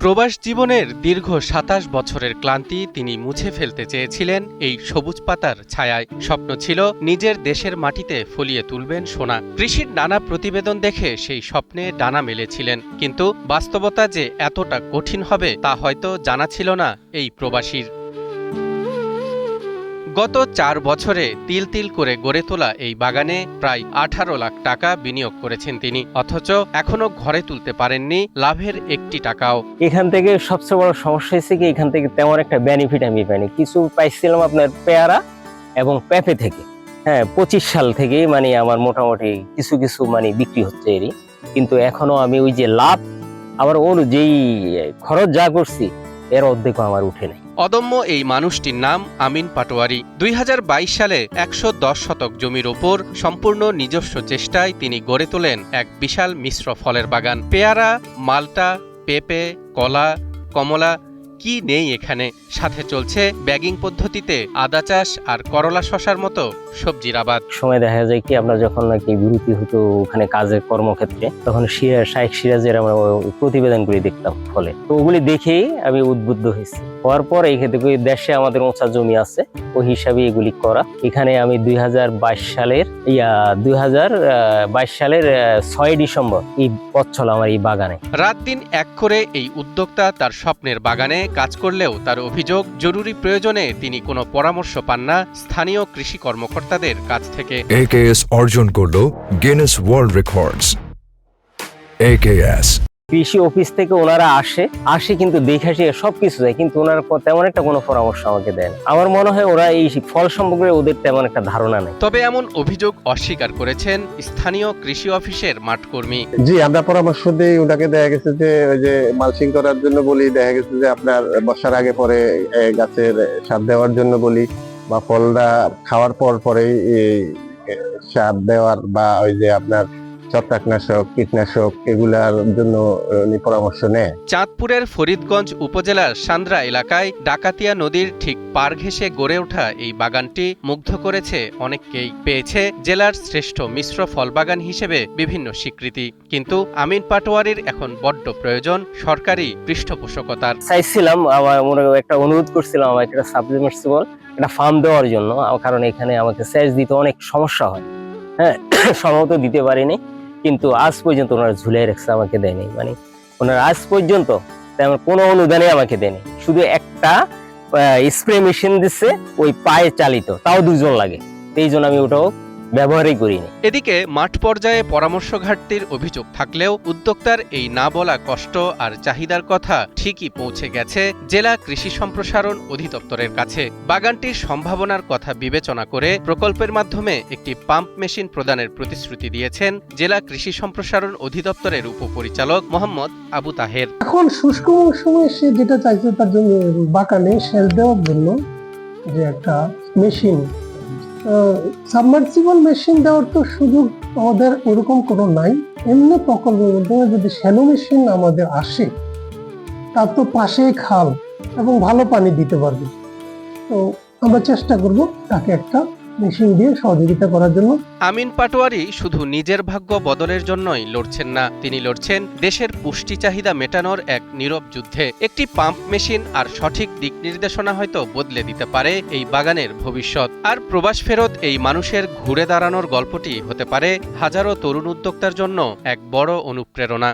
প্রবাস জীবনের দীর্ঘ ২৭ বছরের ক্লান্তি তিনি মুছে ফেলতে চেয়েছিলেন এই সবুজ পাতার ছায়ায়। স্বপ্ন ছিল নিজের দেশের মাটিতে ফলিয়ে তুলবেন সোনা। কৃষির নানা প্রতিবেদন দেখে সেই স্বপ্নে ডানা মেলেছিলেন, কিন্তু বাস্তবতা যে এতটা কঠিন হবে তা হয়তো জানা ছিল না এই প্রবাসীর। গত ৪ বছরে তিল তিল করে গড়ে তোলা এই বাগানে প্রায় ১৮ লাখ টাকা বিনিয়োগ করেছেন তিনি, অথচ এখনো ঘরে তুলতে পারেননি লাভের একটি টাকাও। এখান থেকে সবচেয়ে বড় সমস্যা হয়েছে কি, এখান থেকে তেমন একটা বেনিফিট আমি পাইনি। কিছু পাইছিলাম আপনার পেয়ারা এবং পেঁপে থেকে। ২৫ সাল থেকেই আমার মোটামুটি কিছু কিছু বিক্রি হচ্ছে এরই, কিন্তু এখনো আমি ওই যে লাভ আবার যেই খরচ যা করছি এর অর্ধেকও আমার উঠে নাই। অদম্য এই মানুষটির নাম আমিন পাটোয়ারি। ২০২২ সালে ১১০ শতক জমির ওপর সম্পূর্ণ নিজস্ব চেষ্টায় তিনি গড়ে তোলেন এক বিশাল মিশ্র ফলের বাগান। পেয়ারা, মালটা, পেঁপে, কলা, কমলা, কি নেই এখানে। সাথে চলছে ব্যাগিং পদ্ধতিতে আদা চাষ আর করলা শশার মতো সবজির আবাদ। সময় দেখা যায় কি, আমরা যখন নাকি বিরতি হতো ওখানে কাজের কর্মক্ষেত্রে, তখন শাইখ সিরাজের আমরা প্রতিবেদনগুলি দেখতাম ফলে, তো ওগুলি দেখেই আমি উদ্বুদ্ধ হয়েছি। হওয়ার পর এই ক্ষেত্রে দেশে আমাদের উঁচা জমি আছে, ওই হিসাবে এগুলি করা। এখানে আমি ২০২২ সালের ৬ ডিসেম্বর এই পথ চলা আমার এই বাগানে। রাত দিন এক করে এই উদ্যোক্তা তার স্বপ্নের বাগানে কাজ করলেও তার অভিযোগ, জরুরি প্রয়োজনে তিনি কোনো পরামর্শ পান না স্থানীয় কৃষি কর্মকর্তাদের কাছ থেকে। AKS অর্জন করলো গিনেস ওয়ার্ল্ড রেকর্ডস। AKS কৃষি অফিস থেকে ওনারা আসে কিন্তু দেখে সবকিছু দেয়, কিন্তু ওনারা তেমন একটা কোনো পরামর্শ আমাকে দেয় না। আমার মনে হয় ওরা এই ফল সম্পর্কে ওদের তেমন একটা ধারণা নেই। তবে এমন অভিযোগ অস্বীকার করেছেন স্থানীয় কৃষি অফিসের মাঠকর্মী। জি, আমরা পরামর্শ দিই ওনাকে। দেখা গেছে যে ওই যে মালচিং করার জন্য বলি, দেখা গেছে যে আপনার বর্ষার আগে পরে গাছের সার দেওয়ার জন্য বলি, বা ফলটা খাওয়ার পরেই সার দেওয়ার, বা ওই যে আপনার ছত্রাকনাশক, কীটনাশক এগুলার জন্য পরামর্শ নেয়। চাঁদপুরের ফরিদগঞ্জ উপজেলার সান্দ্রা এলাকায় ডাকাতিয়া নদীর ঠিক পার ঘেঁষে গড়ে ওঠা এই বাগানটি মুগ্ধ করেছে অনেককেই। পেয়েছে জেলার শ্রেষ্ঠ মিশ্র ফল বাগান হিসেবে বিভিন্ন স্বীকৃতি। কিন্তু আমিন পাটোয়ারির এখন বড্ড প্রয়োজন সরকারি পৃষ্ঠপোষকতার। চাইছিলাম, আমার মনে একটা অনুরোধ করছিলাম আমাকে একটা সাবমার্সিবল একটা ফার্ম দেওয়ার জন্য, কারণ এখানে আমাকে সেচ দিতে অনেক সমস্যা হয়। সম্ভবত দিতে পারিনি, কিন্তু আজ পর্যন্ত ওনারা ঝুলে রাখছে, আমাকে দেয়নি। ওনারা আজ পর্যন্ত তেমন কোনো অনুদানে আমাকে দেয়নি। শুধু একটা স্প্রে মেশিন দিচ্ছে, ওই পায়ে চালিত, তাও ২ জন লাগে, এই জন্য আমি ওটাও ব্যবহারই করিনি। এদিকে মাঠ পর্যায়ে পরামর্শ ঘাটতির অভিযোগ থাকলেও উদ্যোক্তার এই না বলা কষ্ট আর চাহিদার কথা ঠিকই পৌঁছে গেছে জেলা কৃষি সম্প্রসারণ অধিদপ্তরের কাছে। বাগানটির সম্ভাবনার কথা বিবেচনা করে প্রকল্পের মাধ্যমে একটি পাম্প মেশিন প্রদানের প্রতিশ্রুতি দিয়েছেন জেলা কৃষি সম্প্রসারণ অধিদপ্তরের উপপরিচালক মোহাম্মদ আবু তাহের। এখন শুষ্ক মৌসুমে সে যেটা চাইছে তার জন্য বাগানে সেচ দেওয়ার জন্য যে একটা মেশিন, সাবমার্সিবল মেশিন দেওয়ার তো সুযোগ আমাদের ওরকম কোনো নাই। এমনি প্রকল্পের মাধ্যমে যদি শ্যালো মেশিন আমাদের আসে, তার তো পাশেই খাল এবং ভালো পানি দিতে পারবে, তো আমরা চেষ্টা করব তাকে একটা মেশিন দিয়ে সহযোগিতা করার জন্য। আমিন পাটোয়ারি শুধু নিজের ভাগ্য বদলের জন্যই লড়ছেন না, তিনি লড়ছেন দেশের পুষ্টি চাহিদা মেটানোর এক নীরব যুদ্ধে। একটি পাম্প মেশিন আর সঠিক দিক নির্দেশনা হয়তো বদলে দিতে পারে এই বাগানের ভবিষ্যৎ। আর প্রবাস ফেরত এই মানুষের ঘুরে দাঁড়ানোর গল্পটি হতে পারে হাজারো তরুণ উদ্যোক্তার জন্য এক বড় অনুপ্রেরণা।